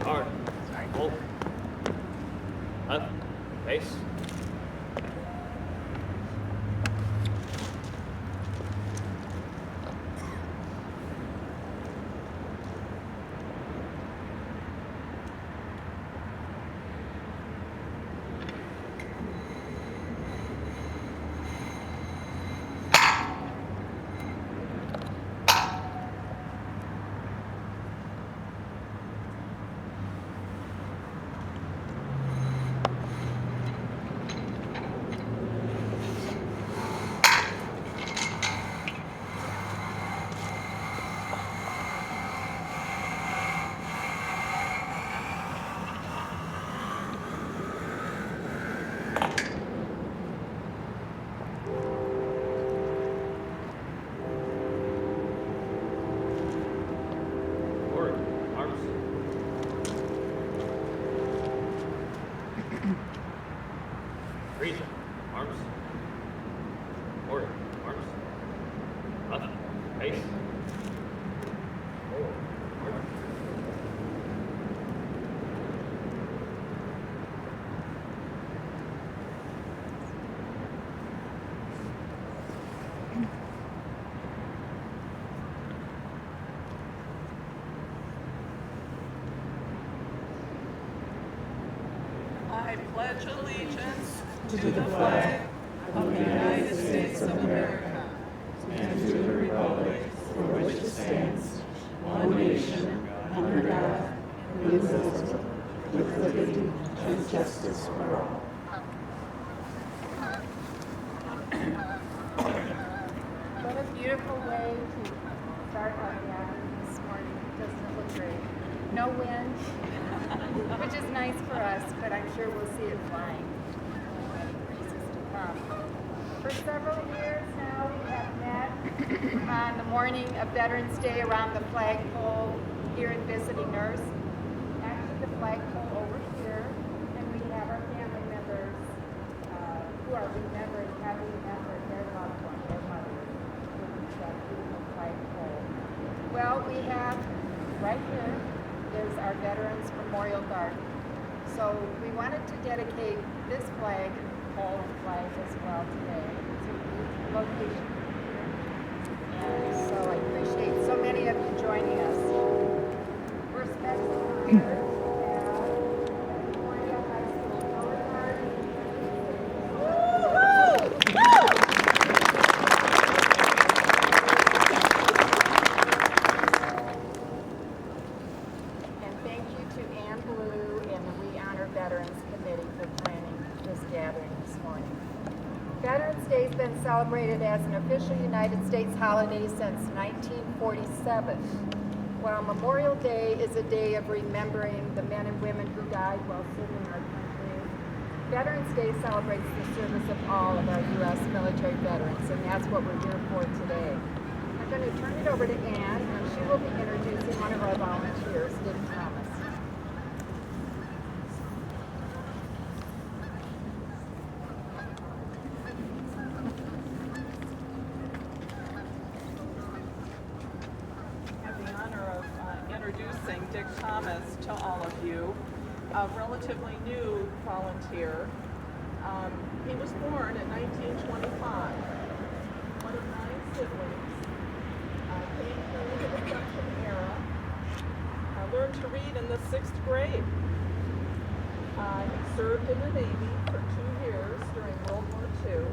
Hard. Hold. Up. Base. Forward. Arms. Freeze. Arms. Forward. Arms. Up. Base. Forward. Arms. I pledge allegiance to the flag of the United States of America and to the republic for which it stands, one nation, under God, indivisible, with liberty and justice for all. What a beautiful way to start our gathering this morning. Doesn't it look great? No wind, which is nice for us, but I'm sure we'll see it flying. Breezes to come. For several years now, we have met on the morning of Veterans Day around the flagpole here in Visiting Nurse. Actually, the flagpole over here, and we have our family members who are remembering, have remembered their loved one, their mother, with that beautiful flagpole. Well, we have right here is our Veterans Memorial Garden. So we wanted to dedicate this flag, pole and flag as well today. It's a beautiful location. And so I appreciate so many of you joining us. We're especially here at Memorial High School Color Garden. And thank you to Ann Blue and the We Honor Veterans Committee for planning this gathering this morning. Veterans Day has been celebrated as an official United States holiday since 1947, while Memorial Day is a day of remembering the men and women who died while serving our country. Veterans Day celebrates the service of all of our U.S. military veterans, and that's what we're here for today. I'm going to turn it over to Ann, and she will be introducing one of our volunteers, Dick Thomas. I have the honor of introducing Dick Thomas to all of you, a relatively new volunteer. He was born in 1925, one of 9 siblings, came through the Depression era, learned to read in the 6th grade. He served in the Navy for 2 years during World War II,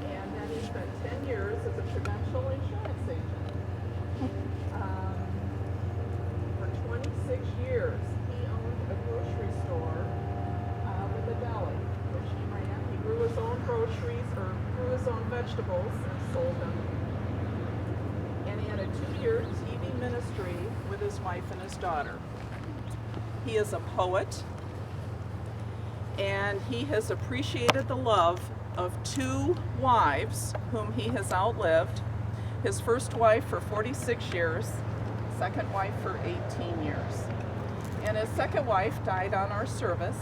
and then he spent 10 years as a Prudential insurance agent. For 26 years, he owned a grocery store with a deli, which he ran. He grew his own groceries, or grew his own vegetables and sold them. And he had a 2-year TV ministry with his wife and his daughter. He is a poet, and he has appreciated the love of 2 wives whom he has outlived. His first wife for 46 years, second wife for 18 years. And his second wife died on our service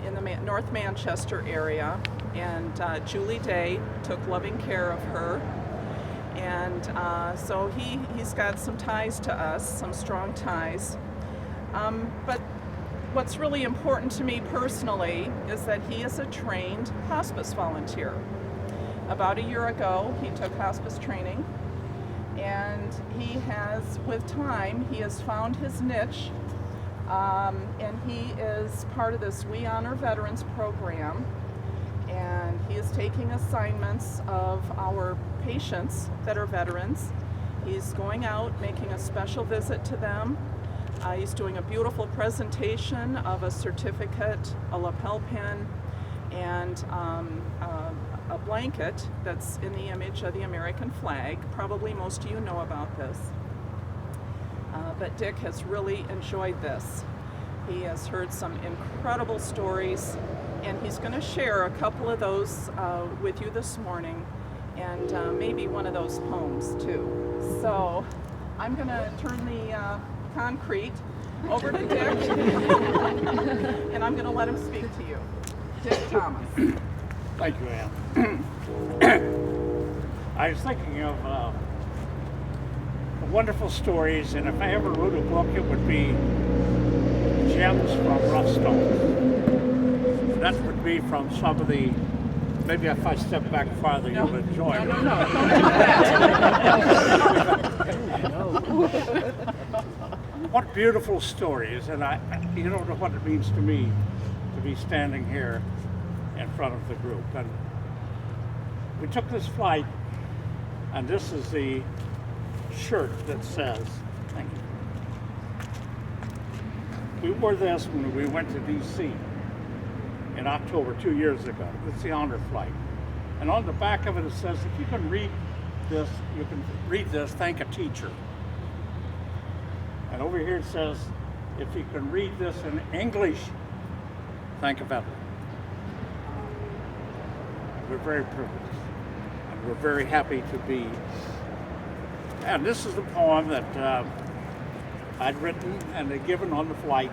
in the North Manchester area, and Julie Day took loving care of her. And so he's got some ties to us, some strong ties. But what's really important to me personally is that he is a trained hospice volunteer. About a year ago, he took hospice training, and he has, with time, he has found his niche, and he is part of this We Honor Veterans program, and he is taking assignments of our patients that are veterans. He's going out, making a special visit to them. He's doing a beautiful presentation of a certificate, a lapel pin, and a blanket that's in the image of the American flag. Probably most of you know about this. But Dick has really enjoyed this. He has heard some incredible stories, and he's going to share a couple of those with you this morning, and maybe one of those poems too. So I'm going to turn the concrete over to Dick, and I'm going to let him speak to you. Dick Thomas. Thank you, Ann. I was thinking of wonderful stories, and if I ever wrote a book, it would be Gems from Rough Stones. That would be from some of the, maybe if I step back farther, you'll enjoy it. What beautiful stories, and you don't know what it means to me to be standing here in front of the group. And we took this flight, and this is the shirt that says, thank you. We wore this when we went to DC in October 2 years ago. It's the honor flight. And on the back of it, it says, if you can read this, thank a teacher. And over here it says, if you can read this in English, thank a veteran. We're very privileged, and we're very happy to be. And this is the poem that I'd written and had given on the flight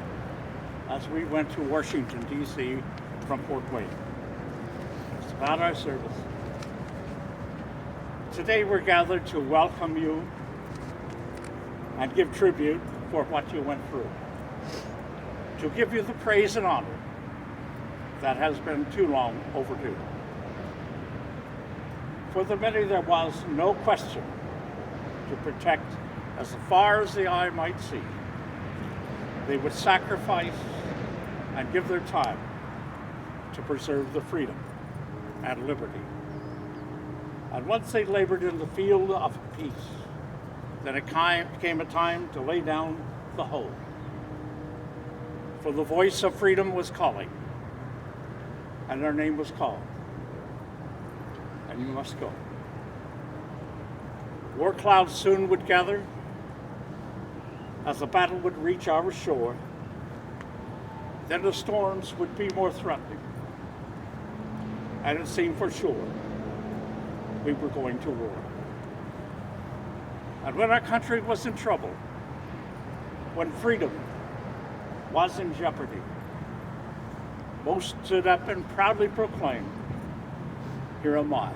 as we went to Washington, D.C. from Fort Wayne. It's about our service. Today we're gathered to welcome you and give tribute for what you went through. To give you the praise and honor that has been too long overdue. For the many, there was no question to protect as far as the eye might see. They would sacrifice and give their time to preserve the freedom and liberty. And once they labored in the field of peace, then it came a time to lay down the hoe. For the voice of freedom was calling, and their name was called. And you must go. War clouds soon would gather as the battle would reach our shore. Then the storms would be more threatening, and it seemed for sure we were going to war. And when our country was in trouble, when freedom was in jeopardy, most stood up and proudly proclaimed, here am I.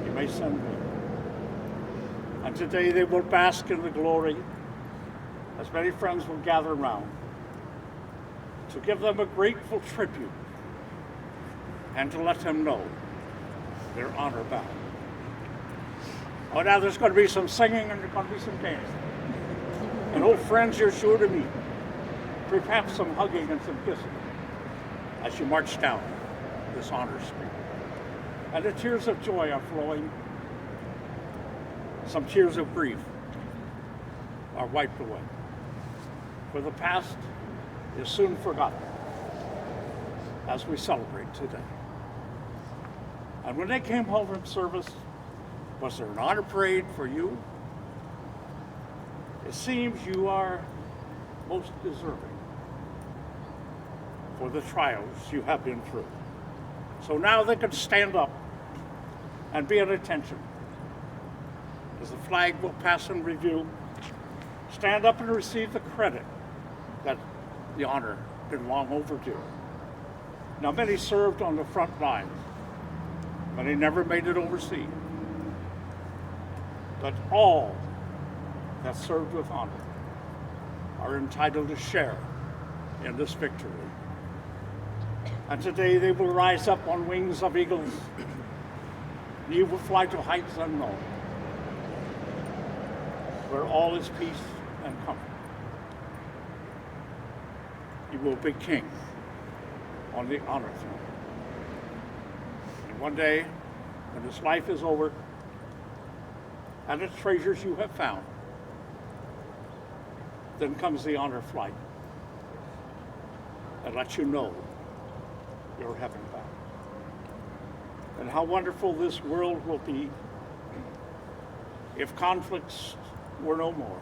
You may send me. And today they will bask in the glory as many friends will gather around to give them a grateful tribute and to let them know their honor bound. Oh, now there's going to be some singing and there's going to be some dancing. And old friends you're sure to meet. Perhaps some hugging and some kissing as you march down this honor street. And the tears of joy are flowing. Some tears of grief are wiped away. For the past is soon forgotten as we celebrate today. And when they came home from service, was there an honor parade for you? It seems you are most deserving for the trials you have been through. So now they can stand up and be at attention as the flag will pass in review. Stand up and receive the credit that the honor been long overdue. Now many served on the front lines, but they never made it overseas. But all that served with honor are entitled to share in this victory. And today they will rise up on wings of eagles. You will fly to heights unknown, where all is peace and comfort. You will be king on the honor throne. And one day, when this life is over, and the treasures you have found, then comes the honor flight that lets you know you're heaven bound. And how wonderful this world will be if conflicts were no more.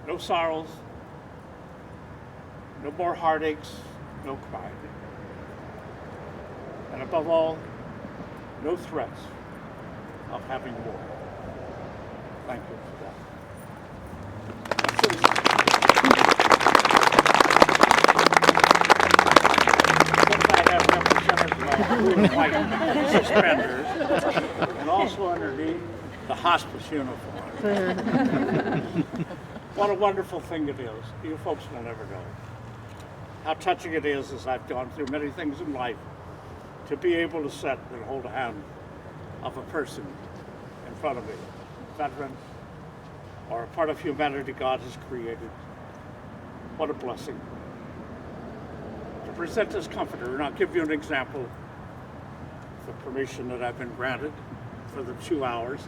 No sorrows, no more heartaches, no crying. And above all, no threats of having war. Thank you for that. Since I have represented my blue and white suspenders, and also underneath the hospice uniform. What a wonderful thing it is. You folks will never know how touching it is, as I've gone through many things in life, to be able to sit and hold a hand of a person in front of me, a veteran, or a part of humanity God has created. What a blessing. To present this comforter, and I'll give you an example of the permission that I've been granted for the 2 hours.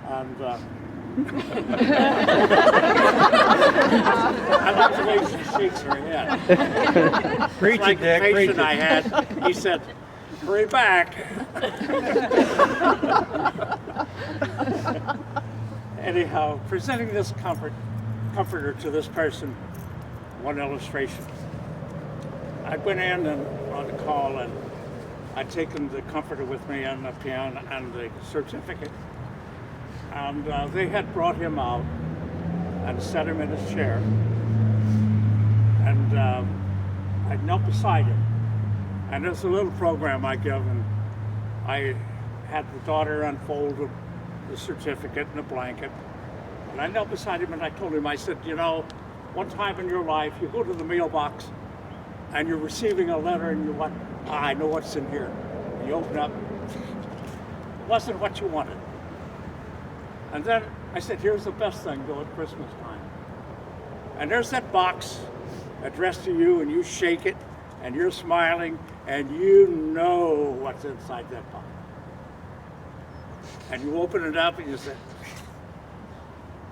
And I like the way she shakes her head. Preach Like it, the Dick. Preach patient it. I had, he said, hurry back. Anyhow, presenting this comforter to this person, one illustration. I went in and on the call, and I'd taken the comforter with me and the pen and the certificate. And they had brought him out and set him in his chair. And I knelt beside him. And there's a little program I give, and I had the daughter unfold the certificate in a blanket. And I knelt beside him and I told him, I said, you know, one time in your life, you go to the mailbox and you're receiving a letter and you're like, I know what's in here. And you open up, it wasn't what you wanted. And then I said, here's the best thing, though, at Christmas time. And there's that box addressed to you, and you shake it, and you're smiling, and you know what's inside that box. And you open it up, and you say,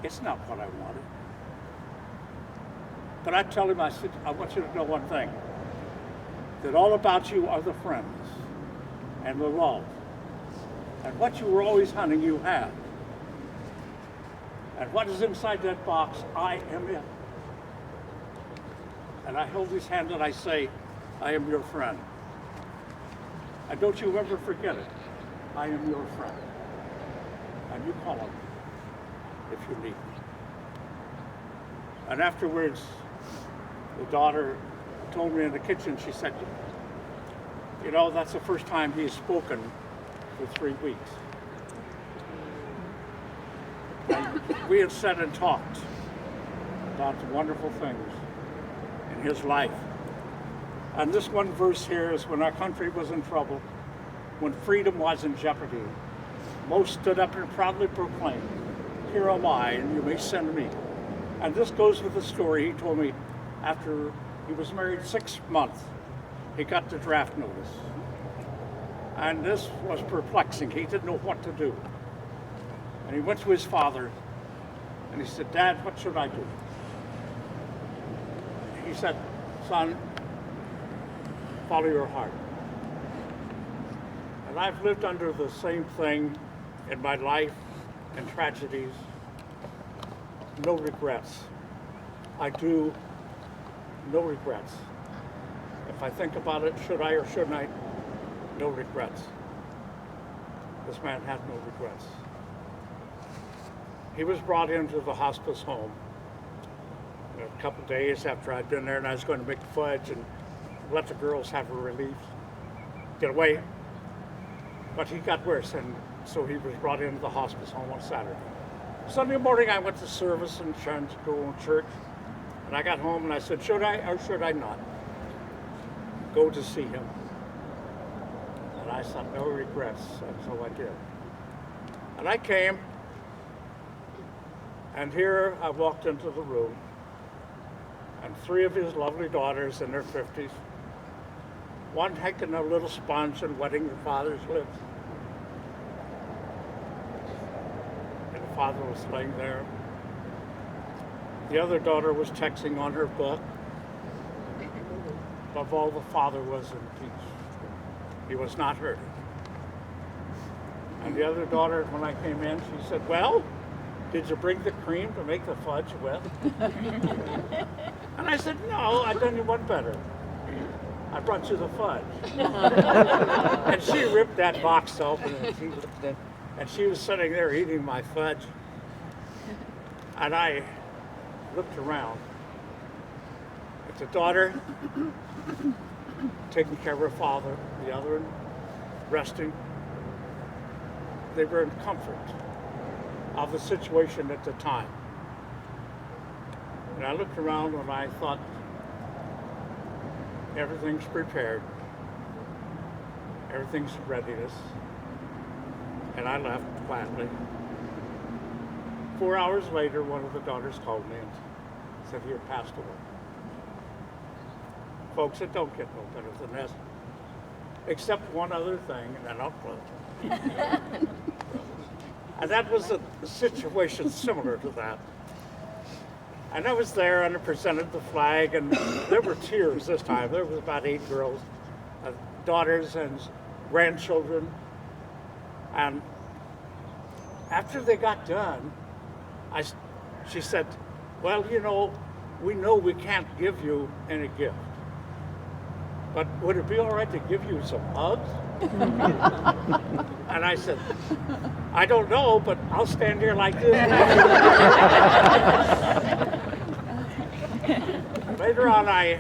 it's not what I wanted. But I tell him, I said, I want you to know one thing, that all about you are the friends and the love. And what you were always hunting, you have. And what is inside that box, I am it. And I hold his hand and I say, I am your friend. And don't you ever forget it. I am your friend. And you call him if you need me. And afterwards, the daughter told me in the kitchen, she said, you know, that's the first time he's spoken for 3 weeks. And we had sat and talked about the wonderful things in his life. And this one verse here is when our country was in trouble, when freedom was in jeopardy, most stood up and proudly proclaimed, here am I, and you may send me. And this goes with the story he told me after he was married 6 months, he got the draft notice. And this was perplexing. He didn't know what to do. And he went to his father and he said, Dad, what should I do? He said, son, follow your heart. And I've lived under the same thing in my life and tragedies. No regrets. I do, no regrets. If I think about it, should I or shouldn't I? No regrets. This man had no regrets. He was brought into the hospice home a couple days after I'd been there, and I was going to make fudge and let the girls have a relief, get away. But he got worse, and so he was brought into the hospice home on Saturday. Sunday morning I went to service in Sharon School Church, and I got home and I said, should I or should I not go to see him? And I thought, no regrets, and so I did. And I came, and here I walked into the room, and three of his lovely daughters in their 50s, one taking a little sponge and wetting the father's lips. And the father was laying there. The other daughter was texting on her book. Above all, the father was in peace. He was not hurting. And the other daughter, when I came in, she said, well, did you bring the cream to make the fudge wet? And I said, no, I've done you one better. I brought you the fudge. And she ripped that box open and she was sitting there eating my fudge. And I looked around at the daughter taking care of her father, the other one resting. They were in comfort of the situation at the time. And I looked around and I thought, everything's prepared. Everything's in readiness. And I left quietly. 4 hours later, one of the daughters called me and said he had passed away. Folks, it don't get no better than this. Except one other thing, and then I'll close. And that was a situation similar to that. And I was there and I presented the flag, and there were tears this time. There was about 8 girls, daughters and grandchildren. And after they got done, she said, well, you know we can't give you any gift, but would it be all right to give you some hugs? And I said, I don't know, but I'll stand here like this. Later on, I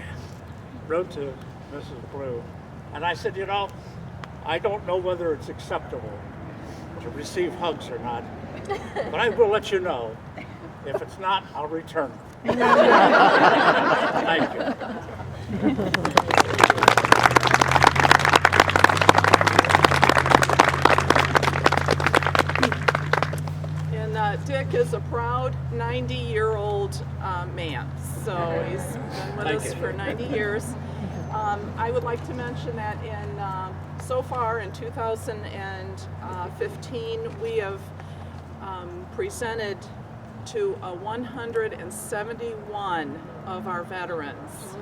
wrote to Mrs. Blue, and I said, you know, I don't know whether it's acceptable to receive hugs or not, but I will let you know. If it's not, I'll return them. Thank you. Dick is a proud 90-year-old man, so he's been with us for 90 years. I would like to mention that so far in 2015, we have presented to 171 of our veterans.